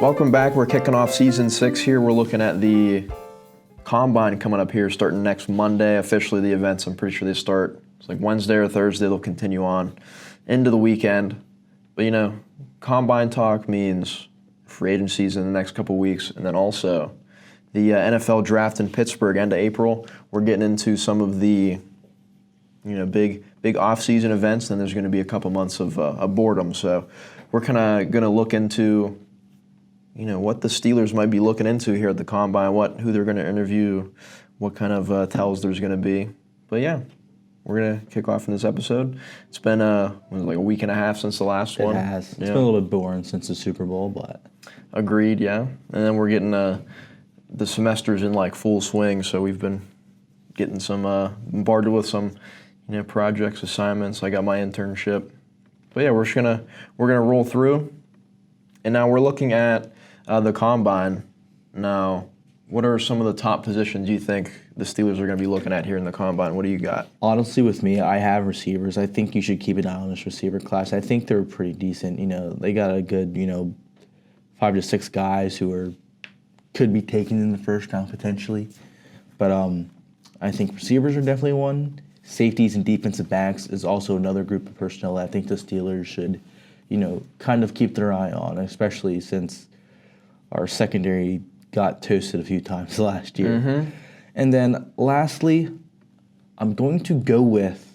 Welcome back. We're kicking off season 6 here. We're looking at the combine coming up here, starting next Monday. Officially, the events, I'm pretty sure they start, it's like Wednesday or Thursday. They'll continue on into the weekend. But, combine talk means free agencies in the next couple weeks, and then also the NFL draft in Pittsburgh, end of April. We're getting into some of the, big off-season events. Then there's going to be a couple months of boredom. So we're kind of going to look into what the Steelers might be looking into here at the Combine, who they're going to interview, what kind of tells there's going to be. But yeah, we're going to kick off in this episode. It's been like a week and a half since the last one. It has. It's been a little bit boring since the Super Bowl, but... Agreed, yeah. And then we're getting the semester's in like full swing, so we've been getting some bombarded with some projects, assignments. I got my internship. But yeah, we're gonna roll through. And now we're looking at the Combine. Now, what are some of the top positions you think the Steelers are going to be looking at here in the Combine? What do you got? Honestly, with me, I have receivers. I think you should keep an eye on this receiver class. I think they're pretty decent. They got a good, 5 to 6 guys who could be taken in the first round potentially. But I think receivers are definitely one. Safeties and defensive backs is also another group of personnel that I think the Steelers should, kind of keep their eye on, especially since our secondary got toasted a few times last year. Mm-hmm. And then lastly, I'm going to go with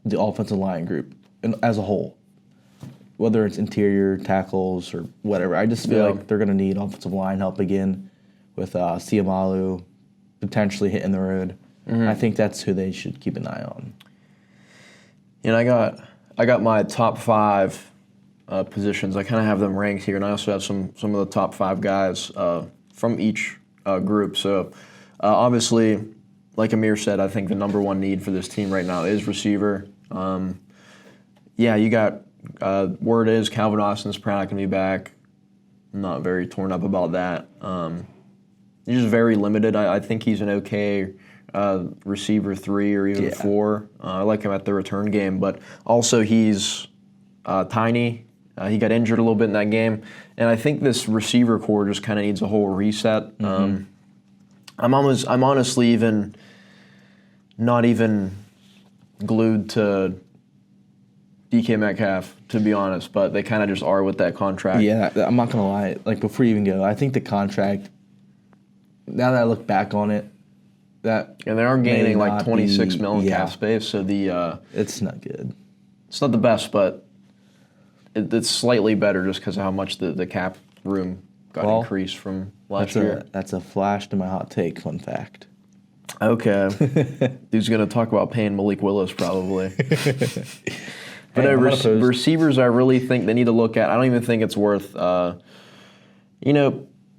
the offensive line group as a whole, whether it's interior tackles or whatever. I just feel like they're going to need offensive line help again with Siamalu potentially hitting the road. Mm-hmm. I think that's who they should keep an eye on. I got my top 5 positions. I kind of have them ranked here, and I also have some of the top 5 guys from each group. So obviously, like Amere said, I think the number one need for this team right now is receiver. You got word is Calvin Austin's probably not going to be back. I'm not very torn up about that. He's just very limited. I think he's an okay receiver 3 or even 4. I like him at the return game, but also he's tiny. He got injured a little bit in that game, and I think this receiver core just kind of needs a whole reset. Mm-hmm. I'm honestly even not even glued to DK Metcalf, to be honest, but they kind of just are with that contract. Yeah, I'm not gonna lie. Like before you even go, I think the contract. Now that I look back on it, and they are gaining like 26 million cap space, so it's not good. It's not the best, but it's slightly better just because of how much the cap room got increased from last year. That's a flash to my hot take. Fun fact. Okay, dude's gonna talk about paying Malik Willis probably. But receivers, I really think they need to look at. I don't even think it's worth.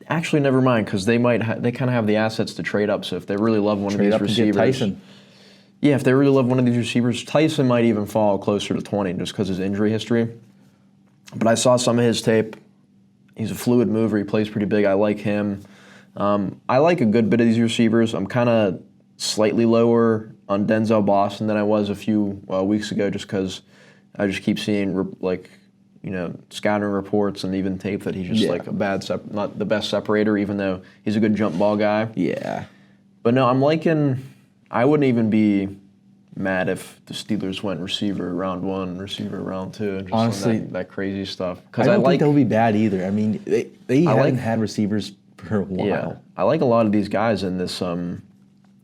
Actually, never mind, because they kind of have the assets to trade up. So if they really love one of these receivers, Tyson. Yeah, if they really love one of these receivers, Tyson might even fall closer to 20 just because of his injury history. But I saw some of his tape. He's a fluid mover. He plays pretty big. I like him. I like a good bit of these receivers. I'm kind of slightly lower on Denzel Boston than I was a few weeks ago, just because I just keep seeing scouting reports and even tape that he's just like a bad, not the best separator, even though he's a good jump ball guy. Yeah. But no, I wouldn't even be mad if the Steelers went receiver round 1, receiver round 2. Just honestly, that crazy stuff. I don't think they'll be bad either. I mean, they haven't had receivers for a while. Yeah, I like a lot of these guys in this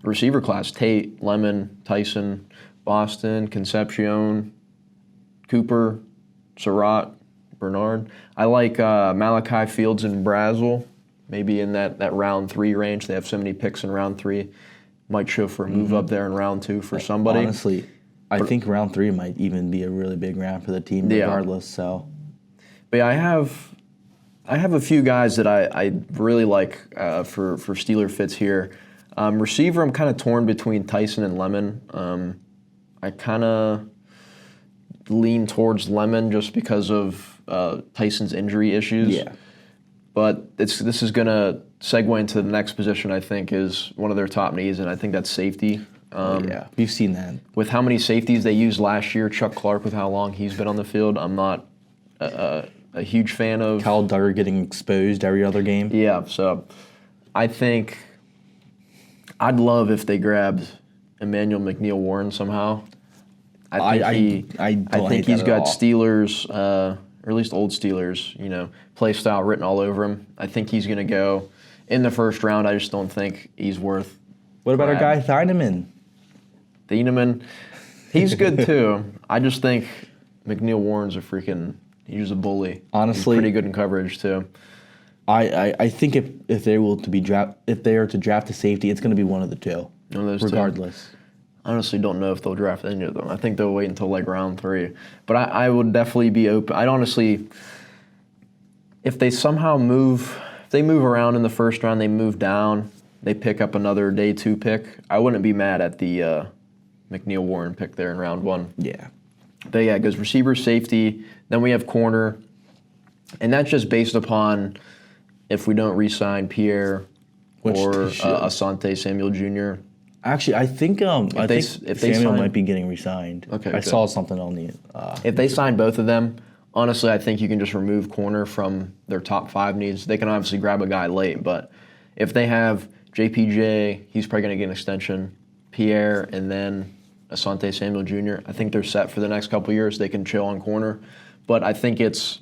receiver class. Tate, Lemon, Tyson, Boston, Concepcion, Cooper, Surratt, Bernard. I like Malachi Fields and Brazel, maybe in that round 3 range. They have so many picks in round 3. Might show for a move up there in round 2 for somebody. Honestly, I think round 3 might even be a really big round for the team regardless. So, but yeah, I have a few guys that I really like for Steeler fits here. Receiver, I'm kind of torn between Tyson and Lemon. I kind of lean towards Lemon just because of Tyson's injury issues. Yeah. But this is going to segue into the next position, I think, is one of their top needs, and I think that's safety. We've seen that. With how many safeties they used last year, Chuck Clark with how long he's been on the field, I'm not a a huge fan of. Kyle Duggar getting exposed every other game. Yeah, so I think I'd love if they grabbed Emmanuel McNeil Warren somehow. I think he's got Steelers, or at least old Steelers, play style written all over him. I think he's going to go in the first round. I just don't think he's worth. What about our guy Thieneman? Thieneman, he's good too. I just think McNeil Warren's he's a bully. Honestly, he's pretty good in coverage too. I think if they are to draft a safety, it's going to be one of the two. One of those regardless. Two. I honestly don't know if they'll draft any of them. I think they'll wait until like round 3. But I would definitely be open. I'd honestly, if they somehow move around in the first round, they move down, they pick up another day 2 pick, I wouldn't be mad at the McNeil Warren pick there in round 1. Yeah. But yeah, it goes receiver, safety, then we have corner, and that's just based upon if we don't re-sign Pierre or Asante Samuel Jr. Actually, I think Samuel might be getting re-signed. Okay, I saw something on the. If they sign both of them, honestly, I think you can just remove corner from their top 5 needs. They can obviously grab a guy late, but if they have JPJ, he's probably going to get an extension, Pierre, and then Asante Samuel Jr., I think they're set for the next couple of years. They can chill on corner, but I think it's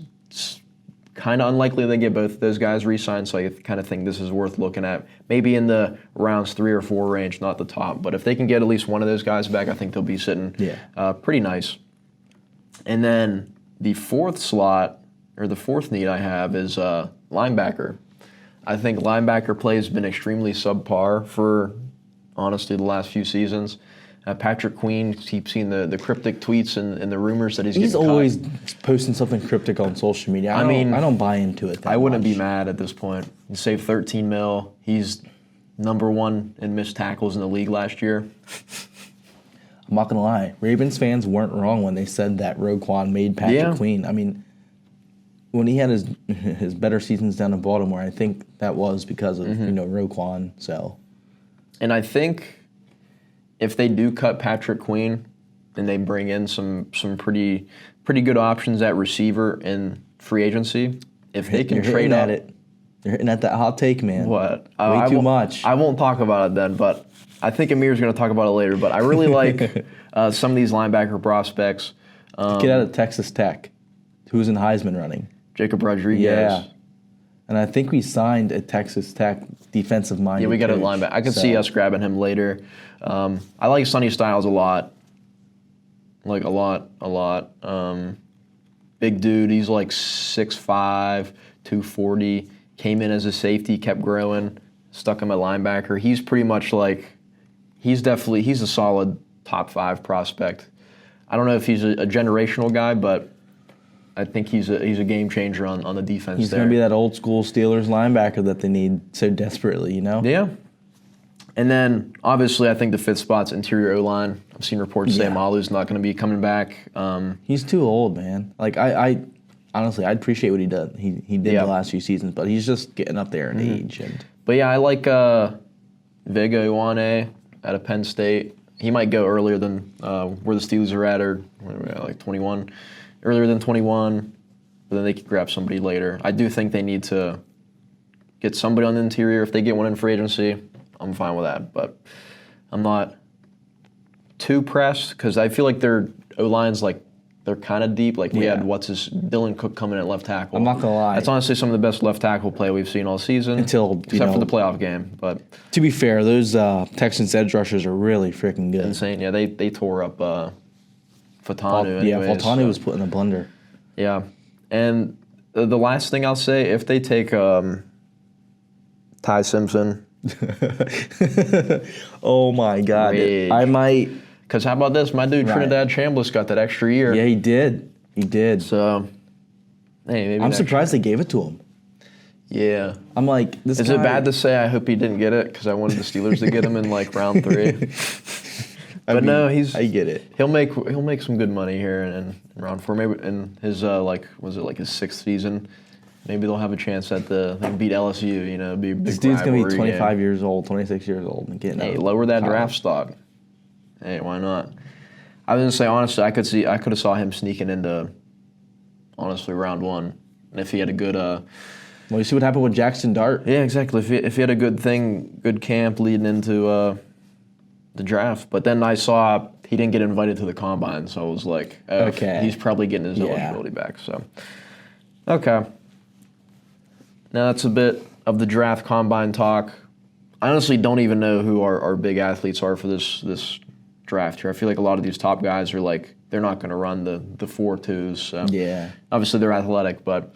kind of unlikely they get both of those guys re-signed, so I kind of think this is worth looking at. Maybe in the rounds 3 or 4 range, not the top. But if they can get at least one of those guys back, I think they'll be sitting pretty nice. And then the 4th slot, or the 4th need I have is linebacker. I think linebacker play has been extremely subpar for, honestly, the last few seasons. Patrick Queen keeps seeing the cryptic tweets and the rumors that he's getting always cut. Posting something cryptic on social media. I don't buy into it. I wouldn't be mad at this point. He saved $13 million. He's number 1 in missed tackles in the league last year. I'm not gonna lie. Ravens fans weren't wrong when they said that Roquan made Patrick Queen. I mean, when he had his better seasons down in Baltimore, I think that was because of Roquan. So, and I think if they do cut Patrick Queen and they bring in some pretty good options at receiver in free agency, if they can trade at it, you're hitting at that hot take, man. What? Way too much. I won't talk about it then, but I think Amir's going to talk about it later. But I really like some of these linebacker prospects. Get out of Texas Tech, who's in Heisman running. Jacob Rodriguez. Yeah. And I think we signed a Texas Tech defensive minded. Yeah, we got a linebacker. I could see us grabbing him later. I like Sonny Styles a lot. Like a lot. Big dude. He's like 6'5", 240. Came in as a safety, kept growing. Stuck him at linebacker. He's pretty much like, he's a solid top 5 prospect. I don't know if he's a generational guy, but I think he's a game changer on the defense. He's going to be that old school Steelers linebacker that they need so desperately, Yeah. And then, obviously, I think the 5th spot's interior O-line. I've seen reports say Malu's not going to be coming back. He's too old, man. Like, I honestly, I'd appreciate what he did. He did the last few seasons, but he's just getting up there in age. But yeah, I like Vega Ioane out of Penn State. He might go earlier than where the Steelers are at, or like 21. Earlier than 21, but then they could grab somebody later. I do think they need to get somebody on the interior. If they get one in free agency, I'm fine with that. But I'm not too pressed because I feel like their O-line's they're kind of deep. Like we had Dylan Cook coming at left tackle. I'm not gonna lie. That's honestly some of the best left tackle play we've seen all season, except for the playoff game. But to be fair, those Texans edge rushers are really freaking good. Insane. Yeah, they tore up Fatanu. Fatanu was put in a blender. Yeah, and the last thing I'll say, if they take Ty Simpson. Oh my God! Rage. I might. Because how about this? My dude Trinidad Chambliss got that extra year. Yeah, he did. So, hey, maybe I'm surprised they gave it to him. Yeah. I'm like, this Is guy... it bad to say I hope he didn't get it? Because I wanted the Steelers to get him in round 3. But no, I get it. He'll make some good money here in round 4. Maybe in his his 6th season. Maybe they'll have a chance at they can beat LSU. Be a big this dude's gonna be 25 game. years old, 26 years old, and getting lower that draft stock. Hey, why not? I was gonna say honestly, I could have saw him sneaking into round 1, And if he had a good, Well, you see what happened with Jackson Dart. yeah, exactly. If he had a good camp leading into the draft, but then I saw he didn't get invited to the combine, so I was like, oh, Okay. he's probably getting his eligibility back. So, okay. Now that's a bit of the draft combine talk. I honestly don't even know who our big athletes are for this draft here. I feel like a lot of these top guys are like they're not going to run the 4.2s. So Yeah. obviously they're athletic, but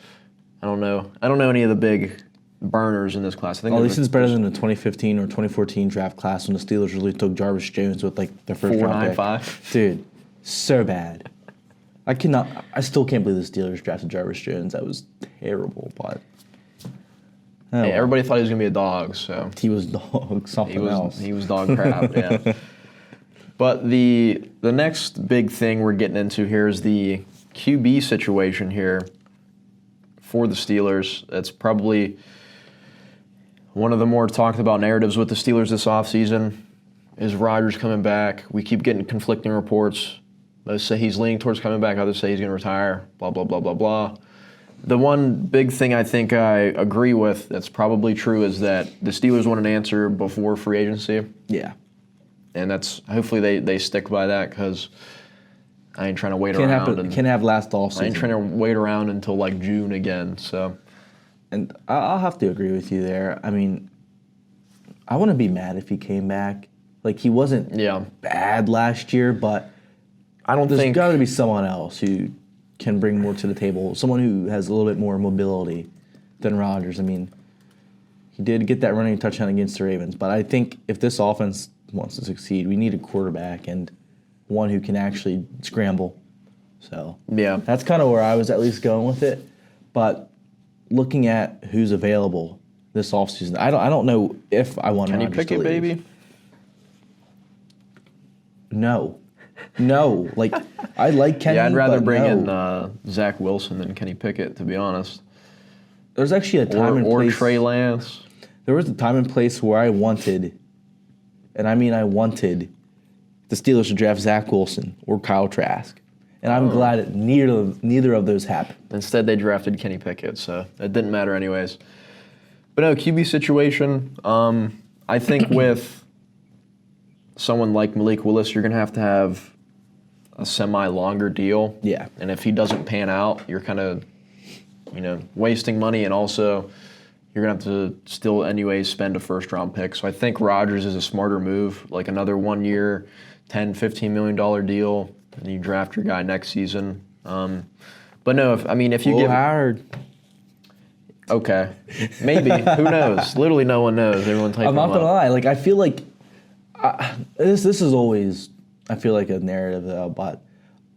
I don't know. I don't know any of the big burners in this class. I think At least it's better than the 2015 or 2014 draft class when the Steelers really took Jarvis Jones with like their first round pick. 4.95. Dude, so bad. I still can't believe the Steelers drafted Jarvis Jones. That was terrible, but Hey, everybody thought he was gonna be a dog, so he was dog something else. he was dog crap. Yeah. But the next big thing we're getting into here is the QB situation here for the Steelers. That's probably one of the more talked about narratives with the Steelers this offseason. Is Rodgers coming back? We keep getting conflicting reports. Those say he's leaning towards coming back. Others say he's going to retire. Blah, blah, blah, blah, blah. The one big thing I think I agree with that's probably true is that the Steelers want an answer before free agency. Yeah. And that's hopefully they stick by that because I ain't trying to wait Can't around. can't have last offseason. I ain't trying to wait around until like June again. So, And I'll have to agree with you there. I mean, I wouldn't be mad if he came back. Like, he wasn't bad last year, but I don't there's think got to be someone else who can bring more to the table. Someone who has a little bit more mobility than Rodgers. I mean, he did get that running touchdown against the Ravens, but I think if this offense wants to succeed, we need a quarterback and one who can actually scramble. So that's kind of where I was at least going with it. But looking at who's available this offseason, I don't know if I want Kenny Rodgers to Pickett, leave. baby. No. Like, I like Kenny. Yeah, I'd rather but bring no. in Zach Wilson than Kenny Pickett, to be honest. There's actually a time and Or place. Trey Lance. There was a time and place where I wanted, and I mean I wanted, the Steelers to draft Zach Wilson or Kyle Trask. And I'm glad that neither of those happened. Instead, they drafted Kenny Pickett, so it didn't matter anyways. But no, QB situation, I think with someone like Malik Willis, you're going to have a semi-longer deal. Yeah. And if he doesn't pan out, you're kind of, wasting money, and also you're going to have to still anyways spend a first-round pick. So I think Rodgers is a smarter move, like another 1 year, $10, $15 million deal, and you draft your guy next season. But no, if you get Howard. Okay, maybe. Who knows? Literally, no one knows. Everyone typing I'm not him gonna up. lie. Like, I feel like this is always, I feel like, a narrative though. But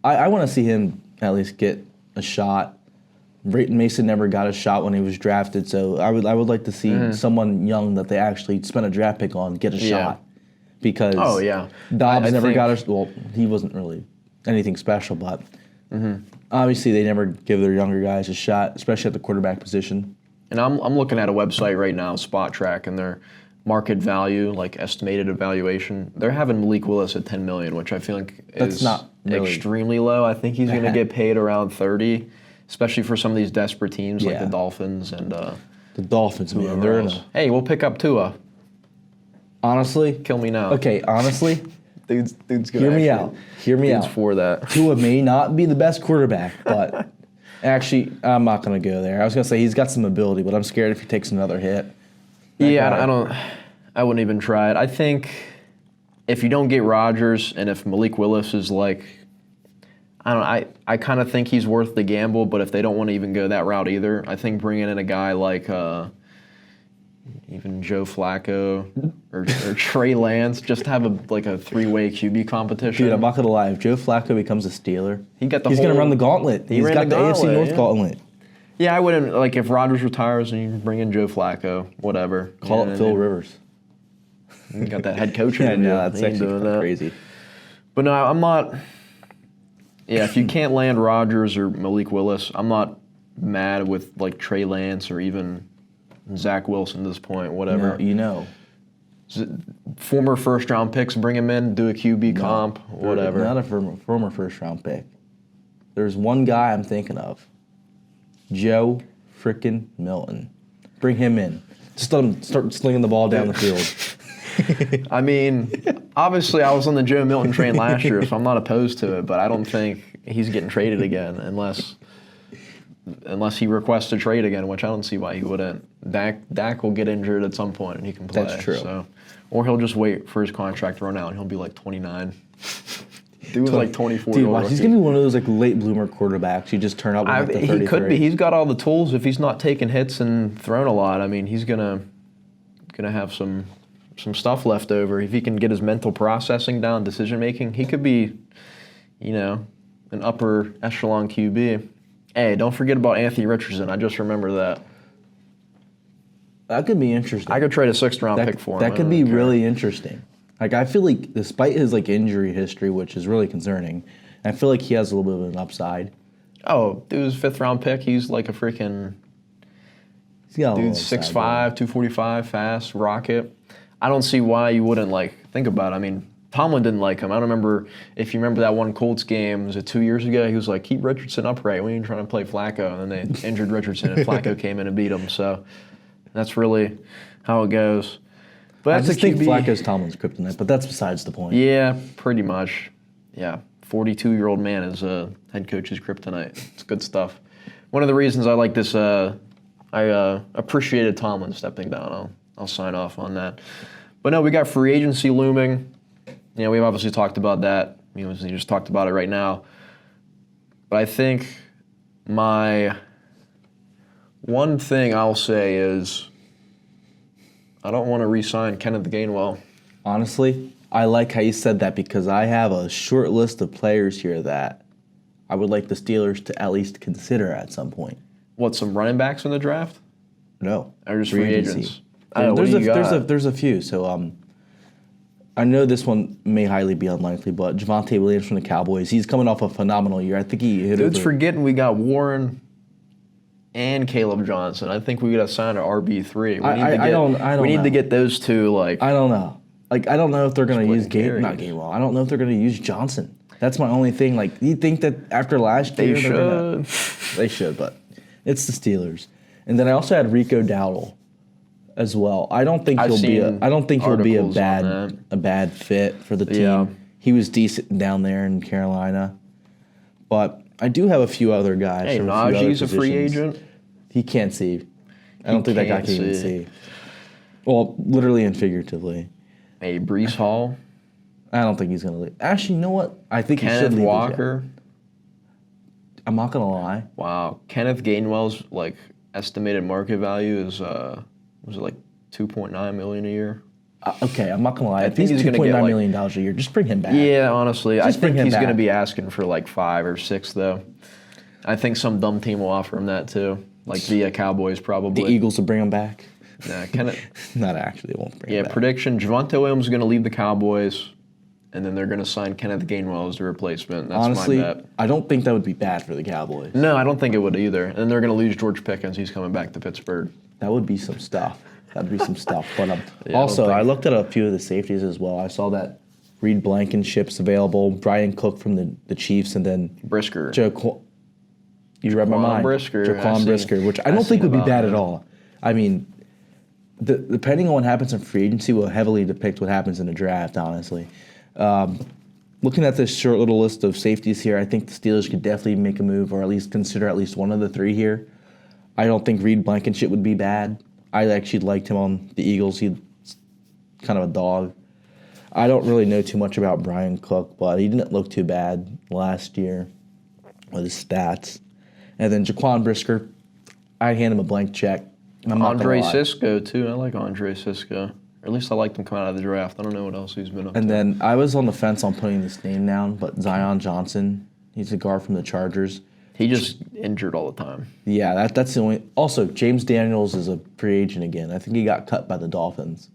I want to see him at least get a shot. Brayton Mason never got a shot when he was drafted, so I would like to see someone young that they actually spent a draft pick on get a shot. Because Dobbs never got a. Well, he wasn't really anything special, but obviously they never give their younger guys a shot, especially at the quarterback position. And I'm looking at a website right now, Spot Track, and their market value, like estimated evaluation, they're having Malik Willis at $10 million, which I feel like is not really extremely low. I think he's going to get paid around 30, especially for some of these desperate teams like the Dolphins and the Dolphins, man. They're in a, hey, we'll pick up Tua. honestly. Kill me now. Okay, honestly. Dude's gonna Hear me out. Hear me dude's out. for that. Tua may not be the best quarterback, but actually, I'm not going to go there. I was going to say he's got some ability, but I'm scared if he takes another hit. I wouldn't even try it. I think if you don't get Rodgers and if Malik Willis is like, I kind of think he's worth the gamble, but if they don't want to even go that route either, I think bringing in a guy like even Joe Flacco or Trey Lance, just have a three-way QB competition. Dude, I'm not going to lie. If Joe Flacco becomes a Steeler, he's going to run the gauntlet. He's got the AFC North gauntlet. Yeah, I wouldn't, like, if Rodgers retires and you bring in Joe Flacco, whatever. Call it Phil Rivers. You got that head coach. Yeah, no, that's actually crazy. But no, I'm not. Yeah, if you can't land Rodgers or Malik Willis, I'm not mad with like Trey Lance or even Zach Wilson at this point. Whatever. No, former first-round picks, bring him in, do a QB comp, whatever. Not a former first-round pick. There's one guy I'm thinking of, Joe freaking Milton. Bring him in. Just let him start slinging the ball down the field. I mean, obviously I was on the Joe Milton train last year, so I'm not opposed to it, but I don't think he's getting traded again unless he requests a trade again, which I don't see why he wouldn't. Dak will get injured at some point and he can play. That's true. So, or he'll just wait for his contract to run out and he'll be like 29. Dude was like 24. Dude, watch, he's going to be one of those like late bloomer quarterbacks. You just turn up with like the 33. He could be. He's got all the tools if he's not taking hits and throwing a lot. I mean, he's gonna have some stuff left over. If he can get his mental processing down, decision making, he could be, an upper echelon QB. Hey, don't forget about Anthony Richardson. I just remember that. That could be interesting. I could trade a 6th round pick for him. That could be really interesting. Like, I feel like despite his like injury history, which is really concerning, I feel like he has a little bit of an upside. Oh, dude's 5th round pick. He's like a freaking dude's 6'5", 245, fast, rocket. I don't see why you wouldn't think about it. I mean, Tomlin didn't like him. I don't remember if you remember that one Colts game. Was it 2 years ago? He was like, keep Richardson upright. We ain't trying to play Flacco. And then they injured Richardson, and Flacco came in and beat him. So that's really how it goes. But I just think Flacco's Tomlin's kryptonite, but that's besides the point. Yeah, pretty much. Yeah, 42-year-old man is a head coach's kryptonite. It's good stuff. One of the reasons I like this, I appreciated Tomlin stepping down. I'll sign off on that. But no, we got free agency looming. We've obviously talked about that. We just talked about it right now. But I think my one thing I'll say is I don't want to re-sign Kenneth Gainwell. Honestly, I like how you said that because I have a short list of players here that I would like the Steelers to at least consider at some point. What, some running backs in the draft? No. Or just free agents? There's a few. So I know this one may highly be unlikely, but Javonte Williams from the Cowboys, he's coming off a phenomenal year. I think he hit Dude's forgetting we got Warren and Caleb Johnson. I think we got to sign an RB3. We need to get those two. I don't know. I don't know if they're going to use Gainwell. I don't know if they're going to use Johnson. That's my only thing. You think that after last year they should? They should, but it's the Steelers. And then I also had Rico Dowdle as well. I don't think he'll be a bad fit for the team. Yeah. He was decent down there in Carolina, but I do have a few other guys. Hey, Najee's a free agent. He can't see. I don't think that guy can even see. Well, literally and figuratively. Hey, Breece Hall. I don't think he's going to leave. Actually, you know what? I think Kenneth he should leave. Walker. I'm not going to lie. Wow. Kenneth Gainwell's estimated market value is was it $2.9 million a year? Okay, I'm not going to lie. If he's $2.9 million a year, just bring him back. Yeah, honestly. I think he's going to back. be asking for 5 or 6, though. I think some dumb team will offer him that, too. The Cowboys, probably. The Eagles will bring him back. Nah, Kenneth. Not actually, they won't bring him back. Yeah, prediction, Javonte Williams is going to leave the Cowboys, and then they're going to sign Kenneth Gainwell as the replacement. That's honestly, my bet. I don't think that would be bad for the Cowboys. No, I don't think it would either. And they're going to lose George Pickens. He's coming back to Pittsburgh. That would be some stuff. That'd be some stuff. But also, I looked at a few of the safeties as well. I saw that Reed Blankenship's available, Brian Cook from the Chiefs, and then Brisker. You read my mind. Jaquan Brisker, which I don't think would be bad at all. I mean, depending on what happens in free agency will heavily depict what happens in the draft, honestly. Looking at this short little list of safeties here, I think the Steelers could definitely make a move or at least consider at least one of the 3 here. I don't think Reed Blankenship would be bad. I actually liked him on the Eagles. He's kind of a dog. I don't really know too much about Brian Cook, but he didn't look too bad last year with his stats. And then Jaquan Brisker, I'd hand him a blank check. Andre Cisco, too. I like Andre Cisco. Or at least I liked him coming out of the draft. I don't know what else he's been up to. And then I was on the fence on putting this name down, but Zion Johnson, he's a guard from the Chargers. He just injured all the time. Yeah, that's the only. Also, James Daniels is a free agent again. I think he got cut by the Dolphins.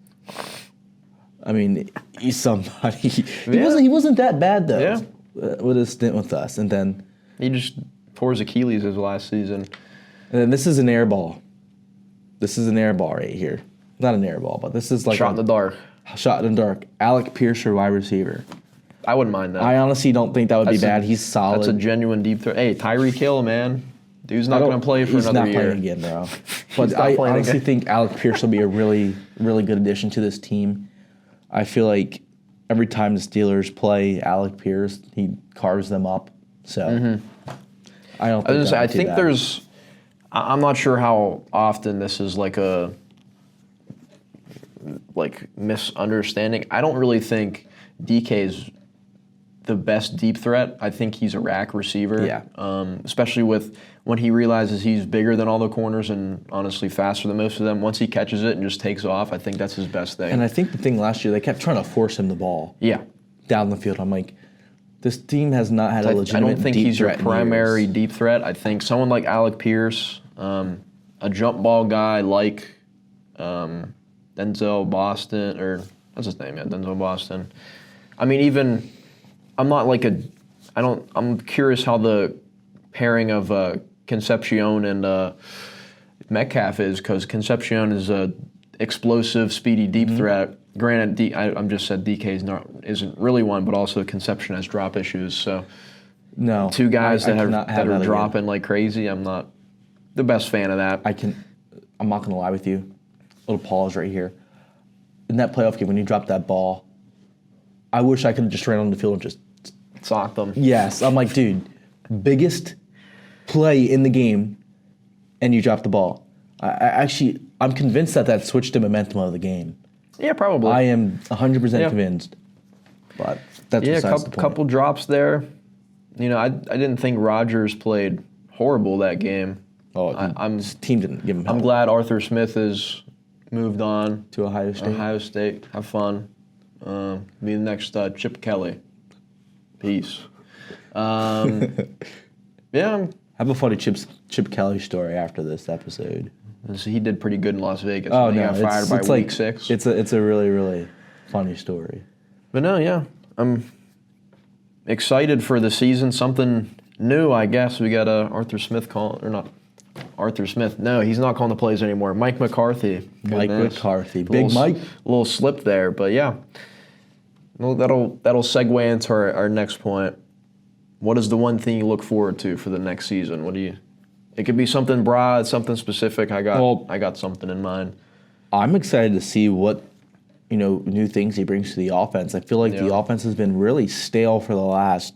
I mean, he's somebody. He wasn't that bad though. With his stint with us, and then he just tore his Achilles his last season. And then this is an air ball. This is an air ball right here. Not an air ball, but this is shot in the dark. Shot in the dark. Alec Pierce, your wide receiver. I wouldn't mind that. I honestly don't think that would be bad. He's solid. That's a genuine deep throw. Hey, Tyreek Hill, man. Dude's not going to play for another year. He's not playing again, bro. But not I playing honestly again. think Alec Pierce will be a really, really good addition to this team. I feel like every time the Steelers play Alec Pierce, he carves them up. So I don't. I think there's. I'm not sure how often this is like a misunderstanding. I don't really think DK's the best deep threat. I think he's a rack receiver. Yeah. Especially with when he realizes he's bigger than all the corners and honestly faster than most of them. Once he catches it and just takes off, I think that's his best thing. And I think the thing last year, they kept trying to force him the ball. Yeah. Down the field. I'm like, this team has not had a legitimate I don't think deep he's your threat in primary years. deep threat. I think someone like Alec Pierce, a jump ball guy like Denzel Boston, or what's his name? Yeah, Denzel Boston. I mean, even I'm not like I'm curious how the pairing of Concepcion and Metcalf is, because Concepcion is a explosive, speedy deep threat. Granted, I'm just said DK isn't really one, but also Concepcion has drop issues. So No, two guys that are that dropping like crazy. I'm not the best fan of that. I'm not gonna lie with you. Little pause right here. In that playoff game when you dropped that ball, I wish I could have just ran on the field and just Socked them. yes. I'm like, dude, biggest play in the game, and you dropped the ball. I'm convinced that switched the momentum of the game. Yeah, probably. I am 100% Yeah. convinced. But that's Yeah, besides the point. couple drops there. You know, I didn't think Rodgers played horrible that game. His team didn't give him help. I'm glad Arthur Smith has moved on To Ohio State. Ohio State. Have fun. Be the next Chip Kelly. Peace. Yeah, Have a funny Chip Kelly story after this episode. he did pretty good in Las Vegas. Oh when he no, got fired by it's week like 6. It's a really really funny story. But no, yeah, I'm excited for the season. Something new, I guess. We got Arthur Smith calling, or not Arthur Smith. No, he's not calling the plays anymore. Mike McCarthy. Mike Goodness. McCarthy, A Big little, Mike. A little slip there, but yeah. Well, that'll segue into our next point. What is the one thing you look forward to for the next season? It could be something broad, something specific. I got something in mind. I'm excited to see what new things he brings to the offense. I feel like the offense has been really stale for the last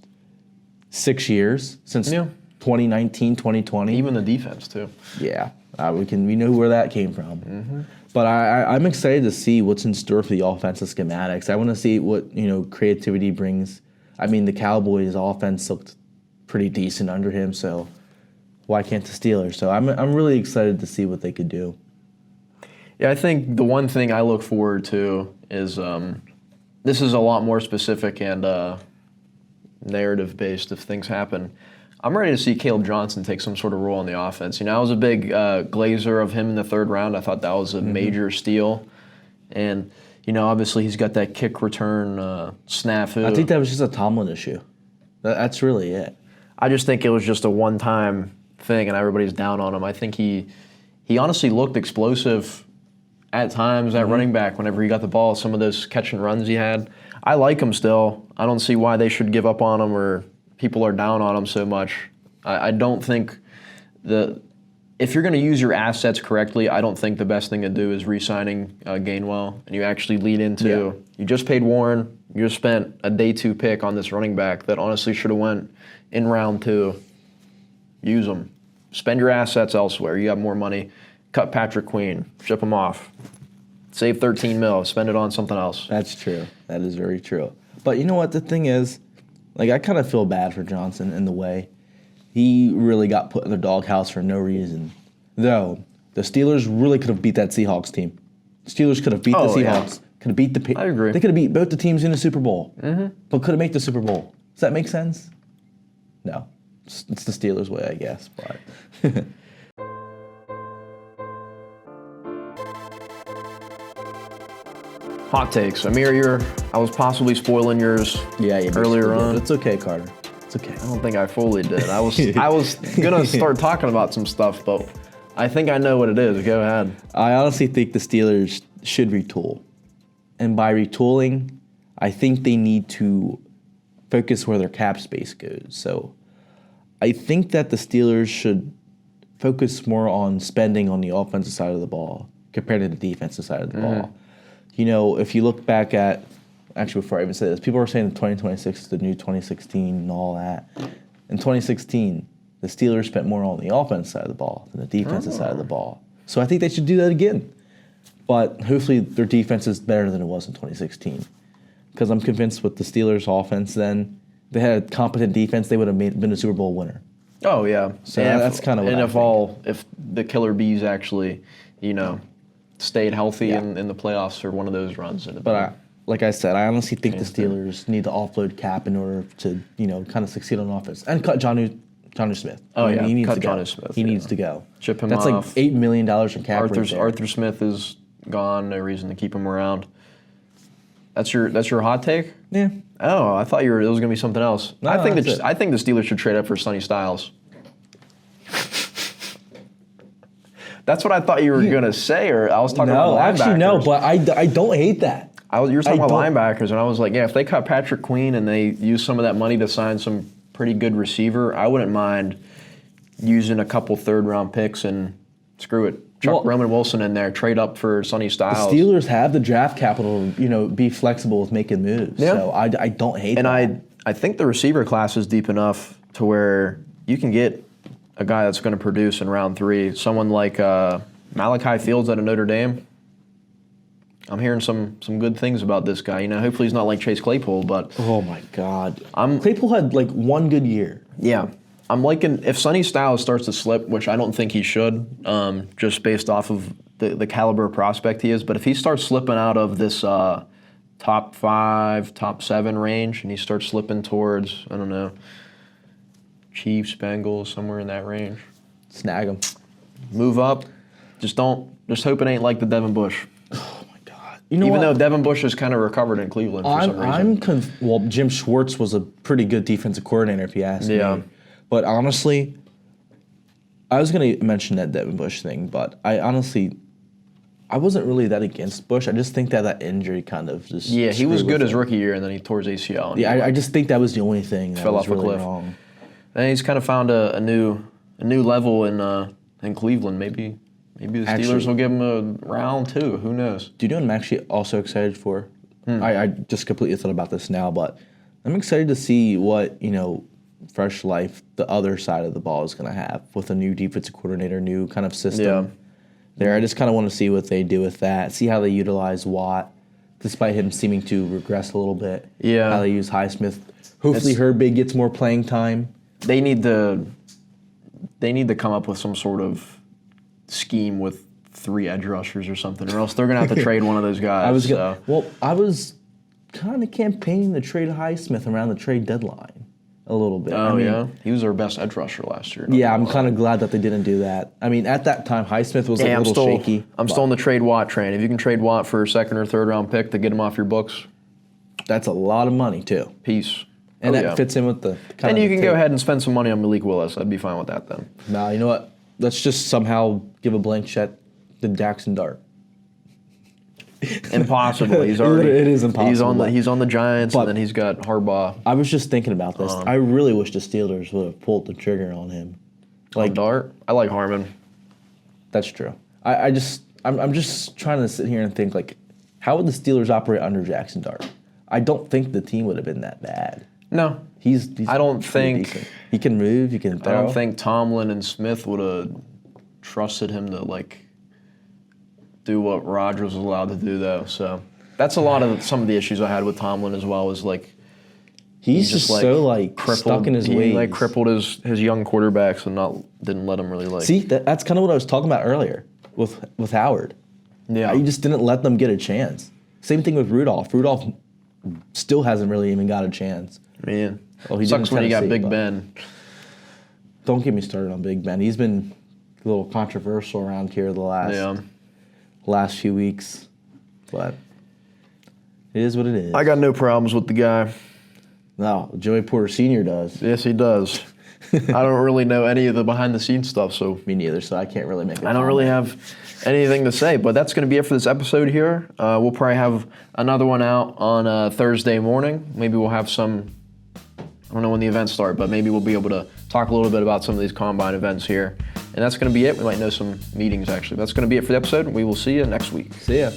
6 years since 2019, 2020. Even the defense too. Yeah, we know where that came from. But I'm excited to see what's in store for the offensive schematics. I want to see what creativity brings. I mean, the Cowboys' offense looked pretty decent under him, so why can't the Steelers? So I'm really excited to see what they could do. Yeah, I think the one thing I look forward to is this is a lot more specific and narrative based if things happen. I'm ready to see Caleb Johnson take some sort of role in the offense. I was a big glazer of him in the 3rd round. I thought that was a major steal. And, obviously he's got that kick return snafu. I think that was just a Tomlin issue. That's really it. I just think it was just a one-time thing and everybody's down on him. I think he honestly looked explosive at times at running back whenever he got the ball. Some of those catch and runs he had. I like him still. I don't see why they should give up on him or people are down on him so much. I don't think if you're going to use your assets correctly, I don't think the best thing to do is re-signing Gainwell, and you actually lead into you just paid Warren, you just spent a day 2 pick on this running back that honestly should have went in round 2. Use them. Spend your assets elsewhere. You got more money. Cut Patrick Queen. Ship him off. Save $13 million. Spend it on something else. That's true. That is very true. But you know what? The thing is, I kind of feel bad for Johnson in the way he really got put in the doghouse for no reason. Though, the Steelers really could have beat that Seahawks team. Steelers could have beat the Seahawks. Yeah. Could have beat the. I agree. They could have beat both the teams in the Super Bowl. But could have made the Super Bowl. Does that make sense? No. It's the Steelers' way, I guess. But Hot takes. Amir, I was possibly spoiling yours earlier on. It's okay, Carter. It's okay. I don't think I fully did. I was gonna start talking about some stuff, but I think I know what it is. Go ahead. I honestly think the Steelers should retool. And by retooling, I think they need to focus where their cap space goes. So I think that the Steelers should focus more on spending on the offensive side of the ball compared to the defensive side of the ball. You know, if you look back at, actually before I even say this, people are saying that 2026 is the new 2016 and all that. In 2016, the Steelers spent more on the offensive side of the ball than the defensive side of the ball. So I think they should do that again. But hopefully their defense is better than it was in 2016. Because I'm convinced with the Steelers' offense then, they had a competent defense, they would have been a Super Bowl winner. Oh, yeah. So that's kind of what I think. If the Killer Bees actually, you know, stayed healthy in the playoffs or one of those runs. But like I said, I honestly think the Steelers need to offload Cap in order to, you know, kind of succeed on offense. And cut Jonnu Smith. Oh, I mean, yeah. He needs Cut to go. Jonnu Smith. He needs to go. Ship him That's off. like $8 million in cap right there. Arthur Smith is gone. No reason to keep him around. That's your hot take? Yeah. Oh, I thought it was going to be something else. No, I think that's it. I think the Steelers should trade up for Sonny Styles. That's what I thought you were going to say, or I was talking about linebackers. Actually, no, but I don't hate that. You were talking about linebackers, and I was like, yeah, if they cut Patrick Queen and they use some of that money to sign some pretty good receiver, I wouldn't mind using a couple third-round picks and screw it. Chuck Roman Wilson in there, trade up for Sonny Styles. The Steelers have the draft capital, you know, be flexible with making moves. Yeah. So I don't hate that. And I think the receiver class is deep enough to where you can get a guy that's going to produce in round 3. Someone like Malachi Fields out of Notre Dame. I'm hearing some good things about this guy. You know, hopefully he's not like Chase Claypool, but oh my God, Claypool had like one good year. Yeah, I'm liking if Sonny Styles starts to slip, which I don't think he should, just based off of the caliber of prospect he is. But if he starts slipping out of this top 5, top 7 range, and he starts slipping towards, I don't know, Chiefs, Bengals, somewhere in that range, snag him. Move up. Just hope it ain't like the Devin Bush. Oh my God! You know Even what? though Devin Bush has kind of recovered in Cleveland for some reason. Well, Jim Schwartz was a pretty good defensive coordinator, if you ask me. But honestly, I was going to mention that Devin Bush thing, but I wasn't really that against Bush. I just think that injury kind of just he was good his rookie year, and then he tore his ACL. Yeah, I just think that was the only thing that fell was off a really cliff. wrong. And he's kind of found a new level in Cleveland. Maybe the Steelers will give him a round 2. Who knows? Do you know what I'm actually also excited for? I just completely thought about this now, but I'm excited to see what, you know, fresh life the other side of the ball is going to have with a new defensive coordinator, new kind of system there. I just kind of want to see what they do with that, see how they utilize Watt, despite him seeming to regress a little bit. Yeah. How they use Highsmith. Hopefully Herbig gets more playing time. They need to come up with some sort of scheme with 3 edge rushers or something, or else they're going to have to trade one of those guys. I was kind of campaigning to trade Highsmith around the trade deadline a little bit. Oh, yeah? He was our best edge rusher last year. Yeah, I'm kind of glad that they didn't do that. I mean, at that time, Highsmith was a little shaky. I'm still on the trade Watt train. If you can trade Watt for a 2nd or 3rd round pick to get him off your books, that's a lot of money, too. Peace. And that fits in with the kind And of you can go ahead and spend some money on Malik Willis. I'd be fine with that then. Nah, you know what? Let's just somehow give a blank check to Jackson Dart. Impossible. He's already. It is impossible. He's on the Giants, and then he's got Harbaugh. I was just thinking about this. I really wish the Steelers would have pulled the trigger on him. Like Dart? I like Harmon. That's true. I'm just trying to sit here and think, like, how would the Steelers operate under Jackson Dart? I don't think the team would have been that bad. No. He's I don't think decent. He can move, he can throw. I don't think Tomlin and Smith would have trusted him to do what Rodgers was allowed to do though. So that's some of the issues I had with Tomlin as well, is he's just so stuck in his ways. He crippled his young quarterbacks and didn't let them really See, that's kind of what I was talking about earlier with Howard. Yeah. He just didn't let them get a chance. Same thing with Rudolph. Rudolph still hasn't really even got a chance. Man. He sucks when you got Big Ben. Don't get me started on Big Ben. He's been a little controversial around here the last few weeks, but it is what it is. I got no problems with the guy. No, Joey Porter Sr. does. Yes, he does. I don't really know any of the behind-the-scenes stuff, so me neither. So I can't really make. I don't really have anything to say, but that's going to be it for this episode here. We'll probably have another one out on Thursday morning. Maybe we'll have some. I don't know when the events start, but maybe we'll be able to talk a little bit about some of these combine events here. And that's going to be it. We might know some meetings, actually. That's going to be it for the episode. We will see you next week. See ya.